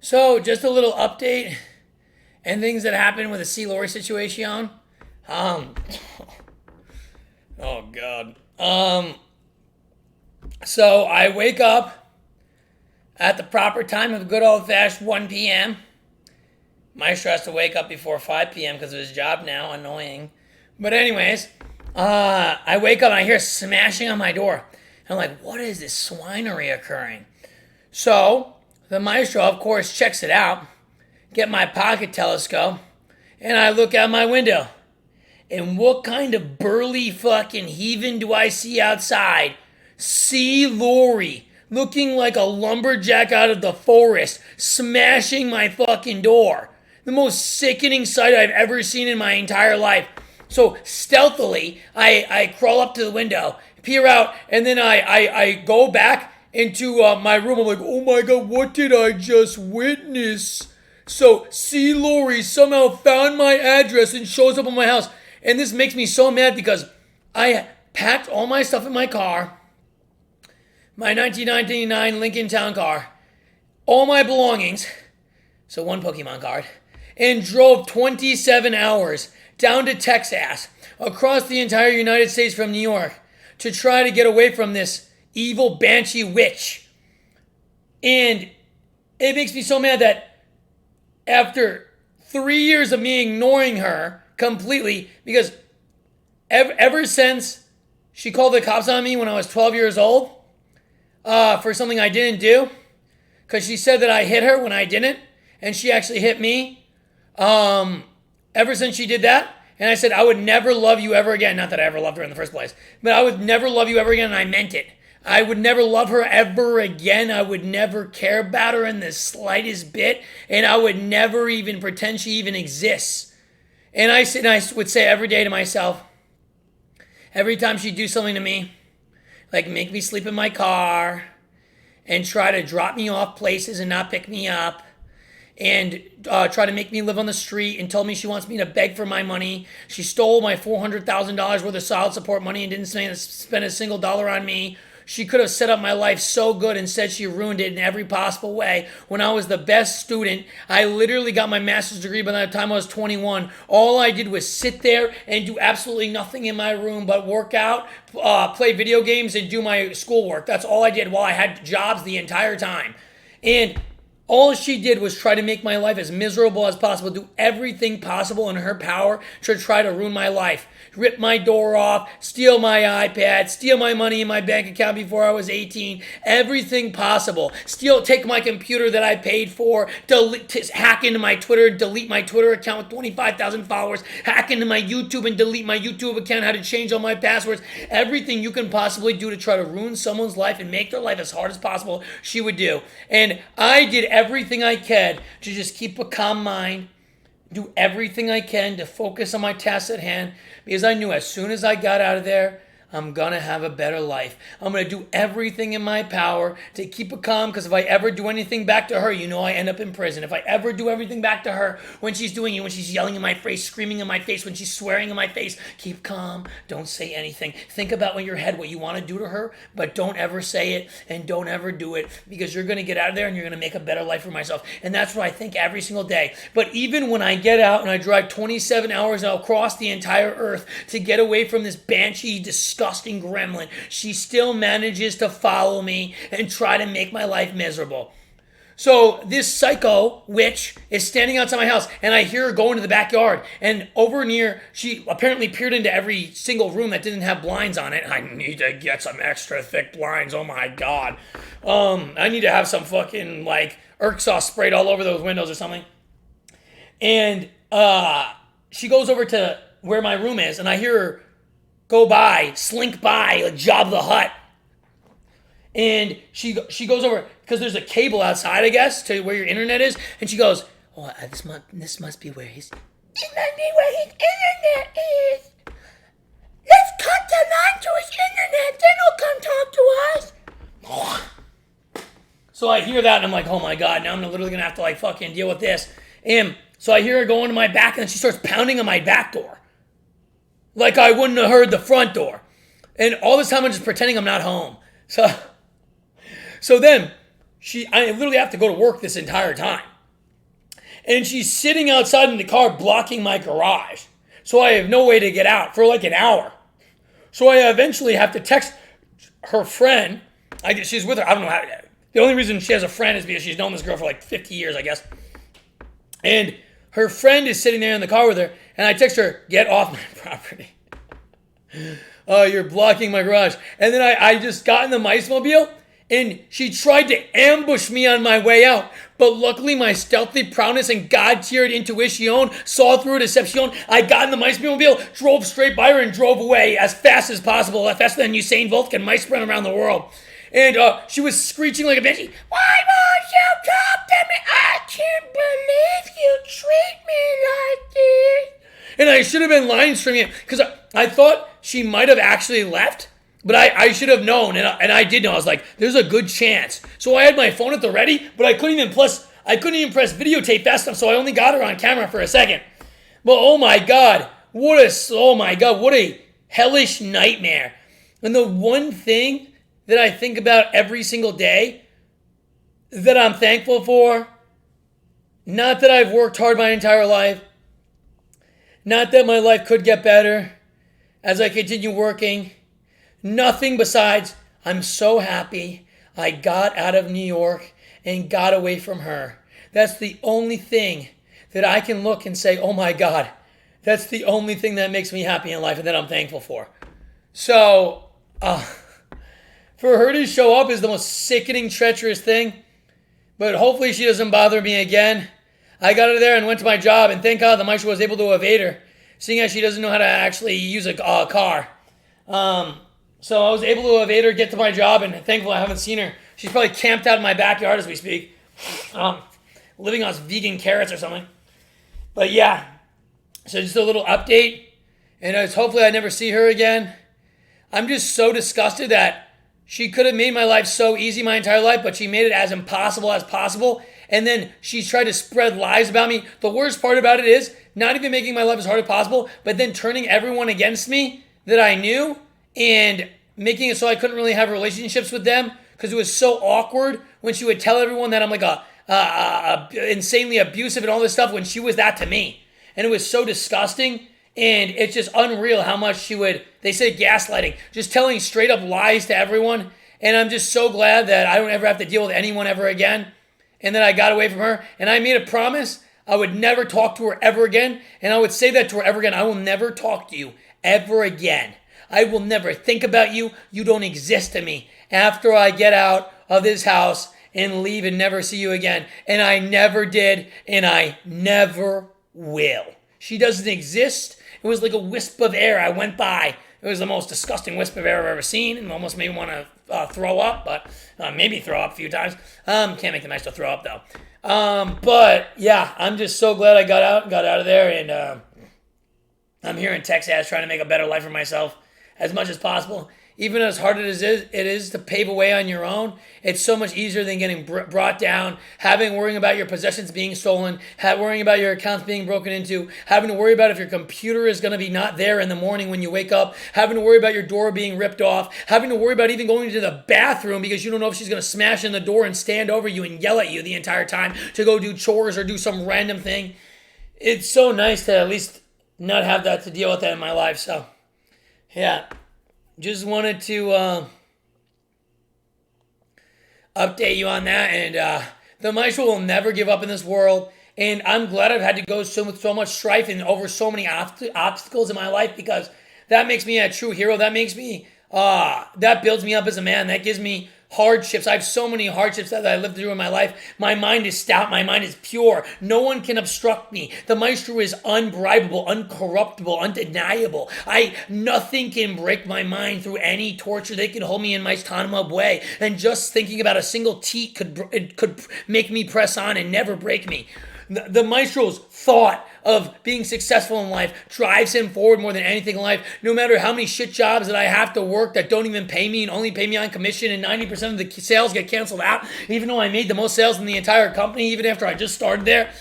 So, just a little update and things that happened with the Laurie situation. Um, oh God. So I wake up at the proper time of good old fashioned 1 p.m. Maestro has to wake up before 5 p.m. because of his job now. Annoying. But anyways, I wake up and I hear smashing on my door. And I'm like, what is this swinery occurring? So the maestro, of course, checks it out. Get my pocket telescope. And I look out my window. And what kind of burly fucking heathen do I see outside? See Laurie, looking like a lumberjack out of the forest, smashing my fucking door. The most sickening sight I've ever seen in my entire life. So stealthily, I crawl up to the window, peer out, and then I go back into my room. I'm like, oh my God, what did I just witness? So see Laurie somehow found my address and shows up at my house. And this makes me so mad because I packed all my stuff in my car, my 1999 Lincoln Town car, all my belongings, so one Pokemon card, and drove 27 hours down to Texas, across the entire United States from New York, to try to get away from this evil banshee witch. And it makes me so mad that after 3 years of me ignoring her completely, because ever since she called the cops on me when I was 12 years old for something I didn't do, because she said that I hit her when I didn't, and she actually hit me. Ever since she did that, and I said I would never love you ever again. Not that I ever loved her in the first place, but I would never love you ever again, and I meant it. I would never love her ever again. I would never care about her in the slightest bit, and I would never even pretend she even exists. And I would say every day to myself, every time she'd do something to me, like make me sleep in my car and try to drop me off places and not pick me up, and try to make me live on the street and told me she wants me to beg for my money. She stole my $400,000 worth of child support money and didn't spend a single dollar on me. She could have set up my life so good. Instead, she ruined it in every possible way. When I was the best student, I literally got my master's degree by the time I was 21. All I did was sit there and do absolutely nothing in my room but work out, play video games, and do my schoolwork. That's all I did while I had jobs the entire time. And all she did was try to make my life as miserable as possible, do everything possible in her power to try to ruin my life. Rip my door off, steal my iPad, steal my money in my bank account before I was 18, everything possible. Take my computer that I paid for, hack into my Twitter, delete my Twitter account with 25,000 followers, hack into my YouTube and delete my YouTube account, how to change all my passwords. Everything you can possibly do to try to ruin someone's life and make their life as hard as possible, she would do. And I did everything I could to just keep a calm mind, do everything I can to focus on my tasks at hand, because I knew as soon as I got out of there, I'm going to have a better life. I'm going to do everything in my power to keep it calm, because if I ever do anything back to her, I end up in prison. If I ever do everything back to her when she's doing it, when she's yelling in my face, screaming in my face, when she's swearing in my face, keep calm. Don't say anything. Think about in your head what you want to do to her, but don't ever say it and don't ever do it, because you're going to get out of there and you're going to make a better life for myself. And that's what I think every single day. But even when I get out and I drive 27 hours across the entire earth to get away from this banshee, disgusting gremlin, she still manages to follow me and try to make my life miserable. So this psycho witch is standing outside my house, and I hear her go into the backyard, and over near, she apparently peered into every single room that didn't have blinds on it. I need to get some extra thick blinds. Oh my God. I need to have some fucking Urk sauce sprayed all over those windows or something. And she goes over to where my room is, and I hear her slink by, like Jabba the Hutt. And she goes over, because there's a cable outside, I guess, to where your internet is. And she goes, oh, this must be where his internet is. Let's cut the line to his internet, then he'll come talk to us. So I hear that, and I'm like, oh my God, now I'm literally going to have to fucking deal with this. And so I hear her go into my back, and then she starts pounding on my back door. Like I wouldn't have heard the front door. And all this time I'm just pretending I'm not home. So then I literally have to go to work this entire time. And she's sitting outside in the car blocking my garage. So I have no way to get out for like an hour. So I eventually have to text her friend. She's with her. I don't know how. The only reason she has a friend is because she's known this girl for like 50 years, I guess. And her friend is sitting there in the car with her. And I text her, get off my property. Oh, you're blocking my garage. And then I just got in the mice-mobile, and she tried to ambush me on my way out. But luckily, my stealthy prowess and God-tiered intuition saw through a deception. I got in the mice-mobile, drove straight by her, and drove away as fast as possible, faster than Usain Bolt can mice run around the world. And she was screeching like a banshee. Why won't you talk to me? I can't believe you treat me like this. And I should have been line streaming it because I thought she might have actually left, but I should have known, and I did know. I was like, there's a good chance. So I had my phone at the ready, but I couldn't even press videotape fast enough, so I only got her on camera for a second. But oh my God, what a hellish nightmare. And the one thing that I think about every single day that I'm thankful for, not that I've worked hard my entire life, not that my life could get better as I continue working, nothing besides I'm so happy I got out of New York and got away from her. That's the only thing that I can look and say, oh my God, that's the only thing that makes me happy in life and that I'm thankful for. So, for her to show up is the most sickening, treacherous thing, but hopefully she doesn't bother me again. I got her there and went to my job, and thank God the maestro was able to evade her, seeing as she doesn't know how to actually use a car. So I was able to evade her, get to my job, and thankfully I haven't seen her. She's probably camped out in my backyard as we speak, living on vegan carrots or something. But yeah, so just a little update, and hopefully I never see her again. I'm just so disgusted that she could have made my life so easy my entire life, but she made it as impossible as possible. And then she's tried to spread lies about me. The worst part about it is not even making my life as hard as possible, but then turning everyone against me that I knew and making it so I couldn't really have relationships with them because it was so awkward when she would tell everyone that I'm like insanely abusive and all this stuff when she was that to me. And it was so disgusting. And it's just unreal how much they say gaslighting, just telling straight up lies to everyone. And I'm just so glad that I don't ever have to deal with anyone ever again. And that I got away from her. And I made a promise I would never talk to her ever again. And I would say that to her ever again. I will never talk to you ever again. I will never think about you. You don't exist to me after I get out of this house and leave and never see you again. And I never did. And I never will. She doesn't exist. It was like a wisp of air I went by. It was the most disgusting wisp of air I've ever seen and almost made me want to throw up, but maybe throw up a few times. Can't make the nice to throw up, though. But, yeah, I'm just so glad I got out of there, and I'm here in Texas trying to make a better life for myself as much as possible. Even as hard as it is to pave a way on your own, it's so much easier than getting brought down, worrying about your possessions being stolen, worrying about your accounts being broken into, having to worry about if your computer is going to be not there in the morning when you wake up, having to worry about your door being ripped off, having to worry about even going to the bathroom because you don't know if she's going to smash in the door and stand over you and yell at you the entire time to go do chores or do some random thing. It's so nice to at least not have that to deal with that in my life. So, yeah. Just wanted to update you on that, and the maestro will never give up in this world, and I'm glad I've had to go with so much strife and over so many obstacles in my life because that makes me a true hero. That makes me, that builds me up as a man. That gives me hardships. I have so many hardships that I lived through in my life. My mind is stout. My mind is pure. No one can obstruct me. The maestro is unbribable, uncorruptible, undeniable. Nothing can break my mind through any torture. They can hold me in my tanama way. And just thinking about a single teat could make me press on and never break me. The maestro's thought of being successful in life drives him forward more than anything in life. No matter how many shit jobs that I have to work that don't even pay me and only pay me on commission and 90% of the sales get canceled out, even though I made the most sales in the entire company, even after I just started there.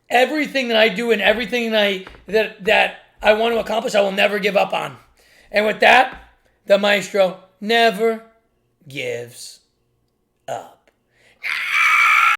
Everything that I do and everything that I want to accomplish, I will never give up on. And with that, the maestro never gives up.